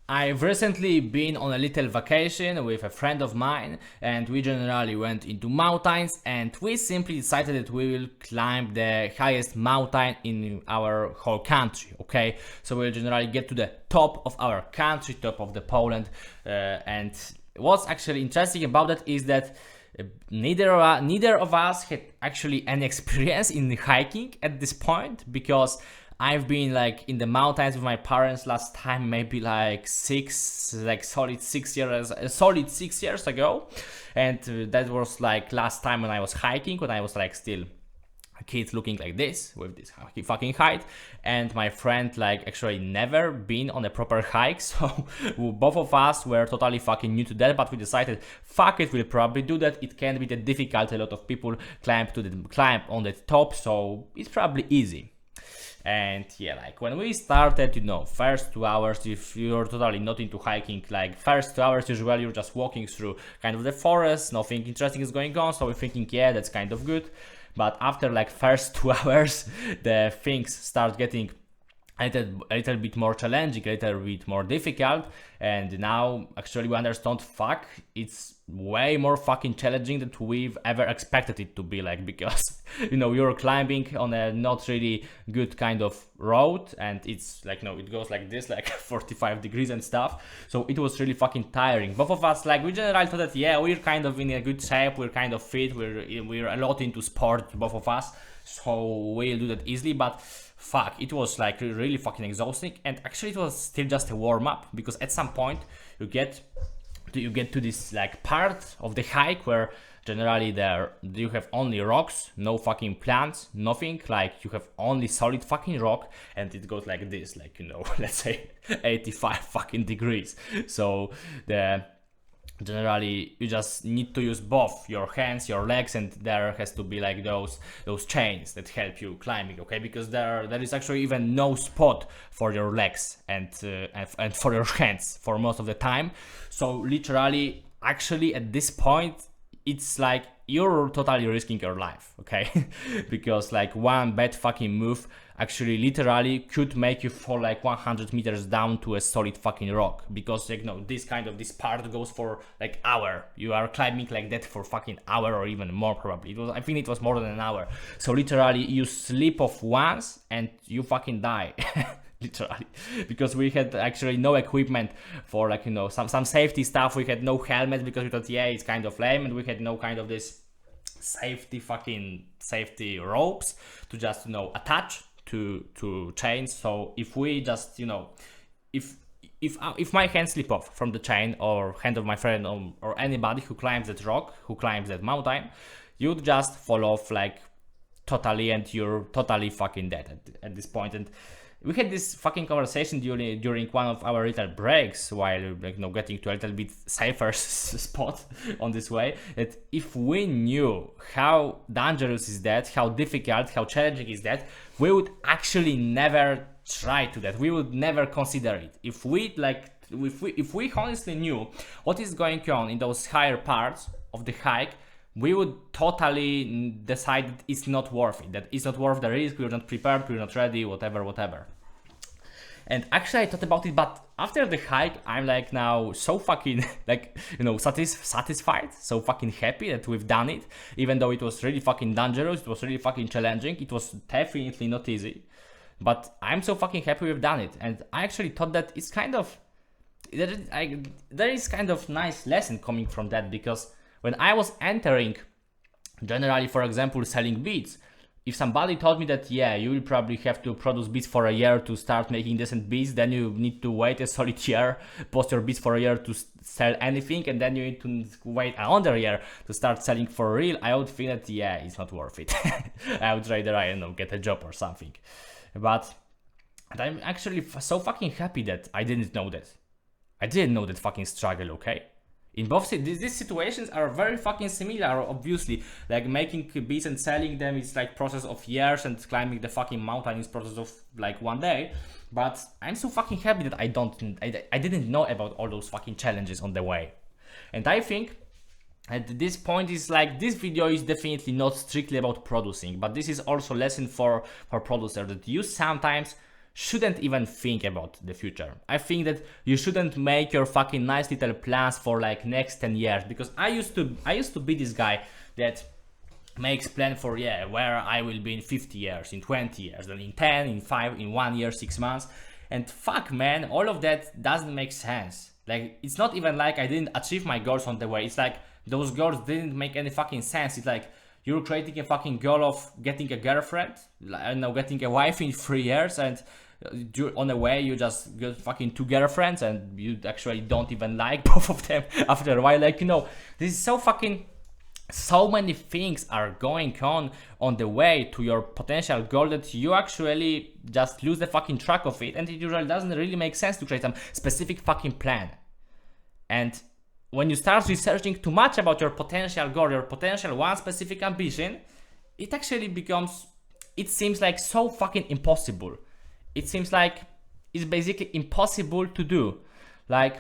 I've recently been on a little vacation with a friend of mine, and we generally went into mountains, and we simply decided that we will climb the highest mountain in our whole country. Okay, so we'll generally get to the top of our country, top of the Poland, and what's actually interesting about that is that neither of us had actually any experience in hiking at this point, because I've been like in the mountains with my parents last time maybe like solid 6 years ago, and that was like last time when I was hiking, when I was like still a kid looking like this with this fucking height, and my friend like actually never been on a proper hike, so both of us were totally fucking new to that, but we decided fuck it, we'll probably do that. It can be that difficult, a lot of people climb on the top, so it's probably easy. And yeah, like when we started, first 2 hours, if you're totally not into hiking, like first 2 hours usually you're just walking through kind of the forest, nothing interesting is going on, so we're thinking yeah, that's kind of good. But after like first 2 hours, the things start getting a little bit more challenging, a little bit more difficult, and now actually we understand fuck, it's way more fucking challenging than we've ever expected it to be, like, because you're climbing on a not really good kind of road, and it's like it goes like this, like 45 degrees and stuff, so it was really fucking tiring. Both of us, like, we generally thought that yeah, we're kind of in a good shape, we're kind of fit, we're a lot into sport, both of us, so we'll do that easily. But fuck, it was like really fucking exhausting, and actually it was still just a warm-up, because at some point you get to this like part of the hike where generally there you have only rocks, no fucking plants, nothing, like you have only solid fucking rock, and it goes like this, like let's say 85 fucking degrees. So generally you just need to use both your hands, your legs, and there has to be like those chains that help you climbing, okay, because there is actually even no spot for your legs and for your hands for most of the time. So literally, actually at this point, it's like you're totally risking your life, okay? Because like one bad fucking move actually literally could make you fall like 100 meters down to a solid fucking rock, because this part goes for like hour. You are climbing like that for fucking hour or even more, probably. I think it was more than an hour. So literally you slip off once and you fucking die. Literally, because we had actually no equipment for like some safety stuff. We had no helmet because we thought yeah, it's kind of lame, and we had no kind of this safety ropes to just attach to chains. So if we just if my hand slip off from the chain, or hand of my friend, or anybody who climbs that rock, who climbs that mountain, you'd just fall off like totally, and you're totally fucking dead at this point. And we had this fucking conversation during one of our little breaks while getting to a little bit safer spot on this way, that if we knew how dangerous is that, how difficult, how challenging is that, we would actually never try to that. We would never consider it. If we honestly knew what is going on in those higher parts of the hike, we would totally decide that it's not worth it, that it's not worth the risk, we're not prepared, we're not ready, whatever. And actually I thought about it, but after the hike, I'm like now so fucking like, satisfied, so fucking happy that we've done it, even though it was really fucking dangerous, it was really fucking challenging, it was definitely not easy, but I'm so fucking happy we've done it. And I actually thought that it's kind of, there is kind of nice lesson coming from that, because when I was entering, generally, for example, selling beats, if somebody told me that, yeah, you will probably have to produce beats for a year to start making decent beats, then you need to wait a solid year, post your beats for a year to sell anything, and then you need to wait another year to start selling for real, I would think that, yeah, it's not worth it. I would rather, get a job or something. But I'm actually so fucking happy that I didn't know that. I didn't know that fucking struggle, okay? In both these situations are very fucking similar, obviously. Like making beats and selling them is like process of years, and climbing the fucking mountain is process of like one day. But I'm so fucking happy that I didn't know about all those fucking challenges on the way. And I think at this point is like, this video is definitely not strictly about producing, but this is also lesson for producer, that you sometimes shouldn't even think about the future. I think that you shouldn't make your fucking nice little plans for like next 10 years, because I used to be this guy that makes plan for where I will be in 50 years, in 20 years, then in 10, in 5, in 1 year, 6 months. And fuck man, all of that doesn't make sense. Like, it's not even like I didn't achieve my goals on the way. It's like those goals didn't make any fucking sense. It's like you're creating a fucking goal of getting a girlfriend, I don't know, getting a wife in 3 years, and on the way you just get fucking 2 girlfriends and you actually don't even like both of them after a while. Like, you know, this is so fucking, so many things are going on the way to your potential goal that you actually just lose the fucking track of it, and it usually doesn't really make sense to create some specific fucking plan. And when you start researching too much about your potential goal, your potential one specific ambition, it actually becomes, it seems like so fucking impossible. It seems like it's basically impossible to do. Like,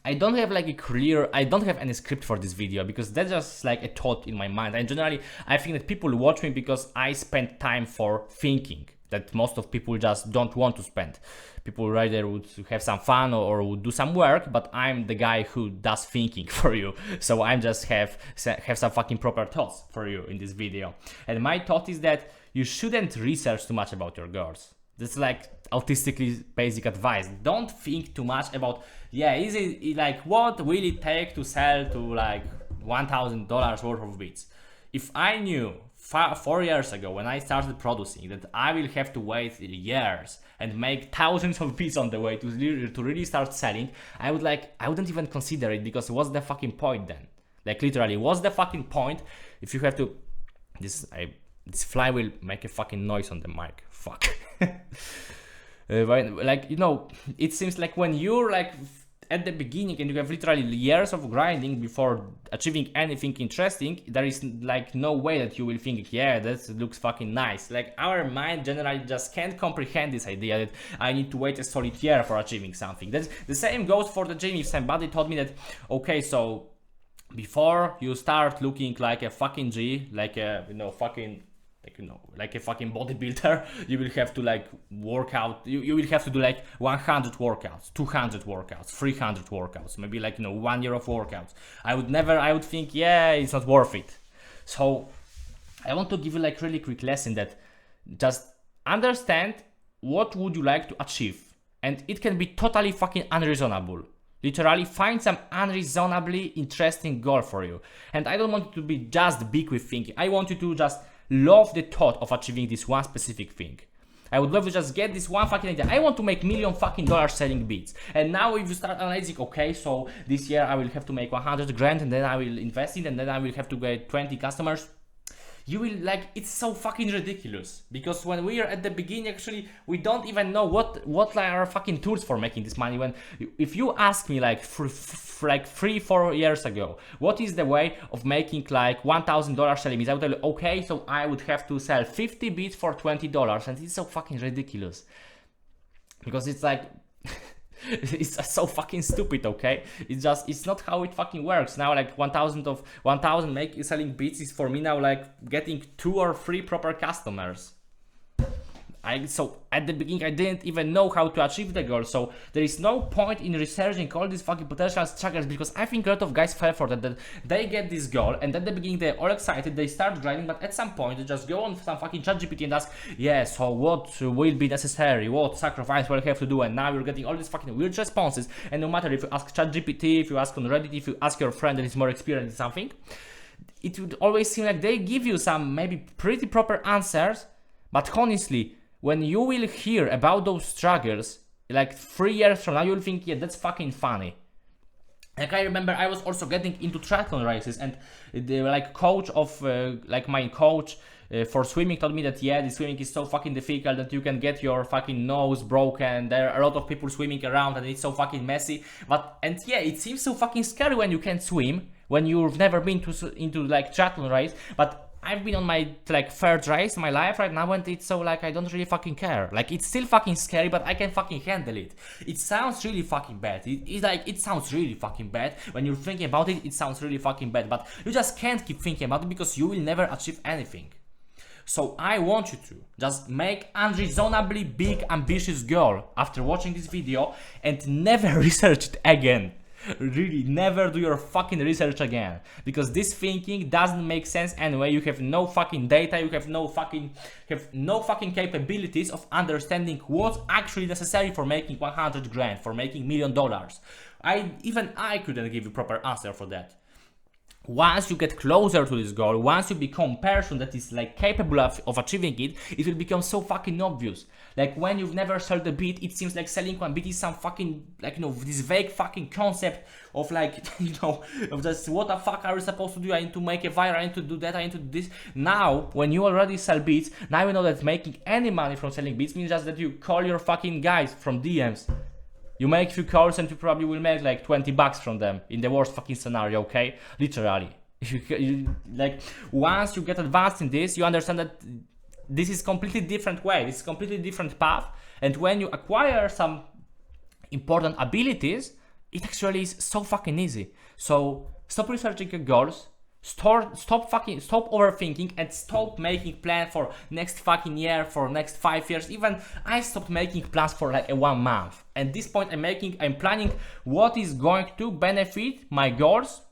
I don't have like a clear, I don't have any script for this video, because that's just like a thought in my mind. And generally, I think that people watch me because I spend time for thinking that most of people just don't want to spend. People rather would have some fun or would do some work, but I'm the guy who does thinking for you. So I'm just have some fucking proper thoughts for you in this video. And my thought is that you shouldn't research too much about your goals. That's like autistically basic advice. Don't think too much about, is it like, what will it take to sell to like $1,000 worth of beats? If I knew 4 years ago when I started producing that I will have to wait years and make thousands of beats on the way to really start selling, I wouldn't even consider it, because what's the fucking point then? Like, literally, what's the fucking point if you have to, this fly will make a fucking noise on the mic, fuck. Like, you know, it seems like when you're like at the beginning and you have literally years of grinding before achieving anything interesting, there is like no way that you will think, that looks fucking nice. Like, our mind generally just can't comprehend this idea that I need to wait a solid year for achieving something. That's the same goes for the gym. If somebody told me that, okay, so before you start looking like a fucking G, like a, like a fucking bodybuilder, you will have to like work out, you will have to do like 100 workouts, 200 workouts, 300 workouts, maybe like, 1 year of workouts. I would think, it's not worth it. So I want to give you like really quick lesson that just understand what would you like to achieve, and it can be totally fucking unreasonable. Literally find some unreasonably interesting goal for you. And I don't want you to be just big with thinking. I want you to just love the thought of achieving this one specific thing. I would love to just get this one fucking idea. I want to make $1 million selling beats. And now if you start analyzing, okay, so this year I will have to make 100 grand, and then I will invest in, and then I will have to get 20 customers. You will like, it's so fucking ridiculous, because when we are at the beginning, actually we don't even know what are our fucking tools for making this money. When if you ask me like like 3-4 years ago, what is the way of making like $1,000 selling beats, I would tell you, okay, so I would have to sell 50 beats for $20, and it's so fucking ridiculous, because it's like it's so fucking stupid, okay? It's not how it fucking works. Now like 1,000 selling beats is for me now like getting 2 or 3 proper customers. So at the beginning I didn't even know how to achieve the goal, so there is no point in researching all these fucking potential struggles, because I think a lot of guys fell for that they get this goal, and at the beginning they're all excited, they start grinding, but at some point they just go on some fucking ChatGPT and ask, so what will be necessary, what sacrifice will I have to do, and now you're getting all these fucking weird responses. And no matter if you ask ChatGPT, if you ask on Reddit, if you ask your friend that is more experienced in something, it would always seem like they give you some maybe pretty proper answers, but honestly, when you will hear about those struggles, like 3 years from now, you'll think, that's fucking funny. Like, I remember I was also getting into triathlon races, and the like coach of, like my coach for swimming told me that, the swimming is so fucking difficult that you can get your fucking nose broken. There are a lot of people swimming around, and it's so fucking messy. It seems so fucking scary when you can't swim, when you've never been into like triathlon race, but I've been on my like 3rd race in my life right now, and it's so like I don't really fucking care. Like, it's still fucking scary, but I can fucking handle it. It sounds really fucking bad. It sounds really fucking bad. When you're thinking about it, it sounds really fucking bad, but you just can't keep thinking about it, because you will never achieve anything. So I want you to just make unreasonably big ambitious goal after watching this video and never research it again. Really, never do your fucking research again, because this thinking doesn't make sense anyway. You have no fucking data, you have no fucking capabilities of understanding what's actually necessary for making 100 grand, for making $1 million. Even I couldn't give you proper answer for that. Once you get closer to this goal, once you become a person that is like capable of achieving it, it will become so fucking obvious. Like when you've never sold a beat, it seems like selling one beat is some fucking, like, you know, this vague fucking concept of like, you know, of just what the fuck are you supposed to do? I need to make a viral, I need to do that, I need to do this. Now, when you already sell beats, now you know that making any money from selling beats means just that you call your fucking guys from DMs. You make few calls and you probably will make like $20 from them in the worst fucking scenario, okay? Literally. Like, once you get advanced in this, you understand that this is completely different way, this is completely different path, and when you acquire some important abilities, it actually is so fucking easy. So stop researching your goals, stop overthinking, and stop making plans for next fucking year, for next 5 years. Even I stopped making plans for like 1 month. At this point I'm planning what is going to benefit my goals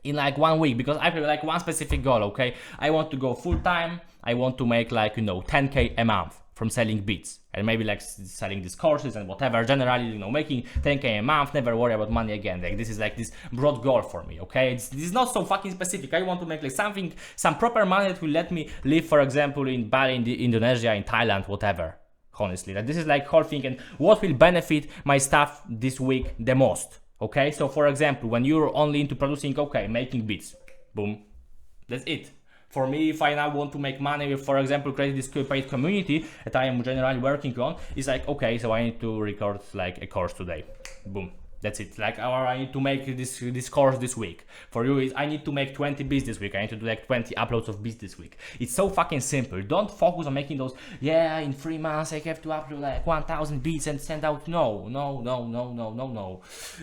in like 1 week, because I have like one specific goal, okay? I want to go full time, I want to make like, you know, 10k a month from selling beats, and maybe like selling these courses and whatever, generally, you know, making 10k a month, never worry about money again. Like, this is like this broad goal for me, okay? This is not so fucking specific. I want to make like some proper money that will let me live, for example, in Bali, in Indonesia, in Thailand, whatever. Honestly, like, this is like whole thing, and what will benefit my stuff this week the most, okay? So for example, when you're only into producing, okay, making beats, boom, that's it. For me, if I now want to make money with, for example, creating this paid community that I am generally working on, it's like, okay, so I need to record like a course today. Boom. That's it. Like, or I need to make this course this week. For you, I need to make 20 beats this week. I need to do like 20 uploads of beats this week. It's so fucking simple. Don't focus on making those, yeah, in 3 months I have to upload like 1,000 beats and send out. No.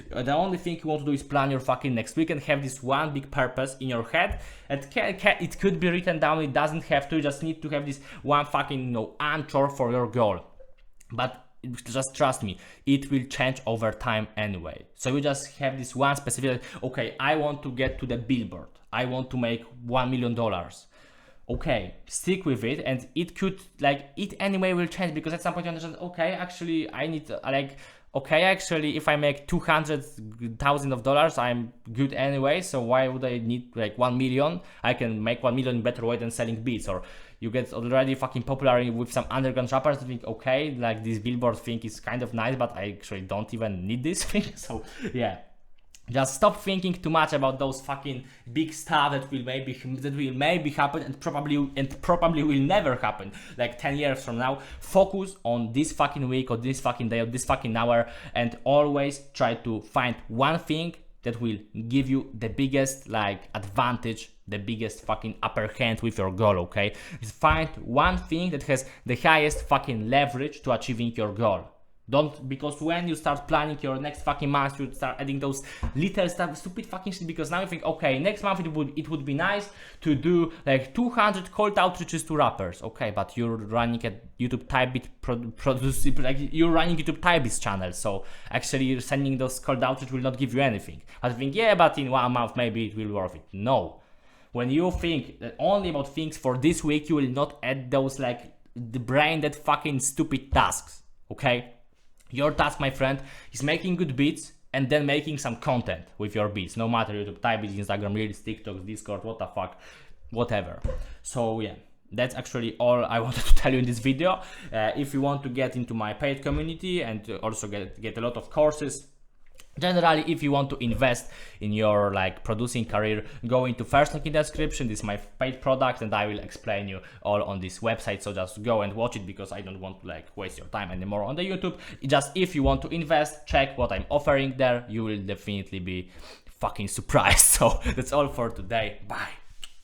The only thing you want to do is plan your fucking next week and have this one big purpose in your head. It could be written down. It doesn't have to. You just need to have this one fucking, you know, anchor for your goal. But just trust me, it will change over time anyway. So you just have this one specific, okay, I want to get to the billboard, I want to make $1 million. Okay, stick with it, and it could, like, it anyway will change, because at some point you understand, okay, actually I need like, okay, actually if I make $200,000, I'm good anyway, so why would I need like 1 million? I can make 1 million in better way than selling beats. Or you get already fucking popular with some underground rappers to think, okay, like this billboard thing is kind of nice, but I actually don't even need this thing. So yeah, just stop thinking too much about those fucking big stuff that will maybe happen and probably will never happen like 10 years from now. Focus on this fucking week or this fucking day or this fucking hour, and always try to find one thing that will give you the biggest like advantage, the biggest fucking upper hand with your goal, okay? Just find one thing that has the highest fucking leverage to achieving your goal. Don't, because when you start planning your next fucking month, you start adding those little stuff, stupid fucking shit, because now you think, okay, next month it would be nice to do like 200 cold outreaches to rappers. Okay, but you're running a YouTube Typebeat you're running YouTube Typebeat channel, so actually you're sending those cold outreaches will not give you anything. I think, yeah, but in 1 month maybe it will be worth it. No. When you think only about things for this week, you will not add those like the brain dead fucking stupid tasks, okay? Your task, my friend, is making good beats and then making some content with your beats, no matter YouTube, Typebeats, Instagram Reels, TikTok, Discord, what the fuck, whatever. So yeah, that's actually all I wanted to tell you in this video. If you want to get into my paid community and also get a lot of courses, generally, if you want to invest in your like producing career, go into first link in the description. This is my paid product, and I will explain you all on this website. So just go and watch it, because I don't want to like waste your time anymore on the YouTube. Just if you want to invest, check what I'm offering there. You will definitely be fucking surprised. So that's all for today. Bye.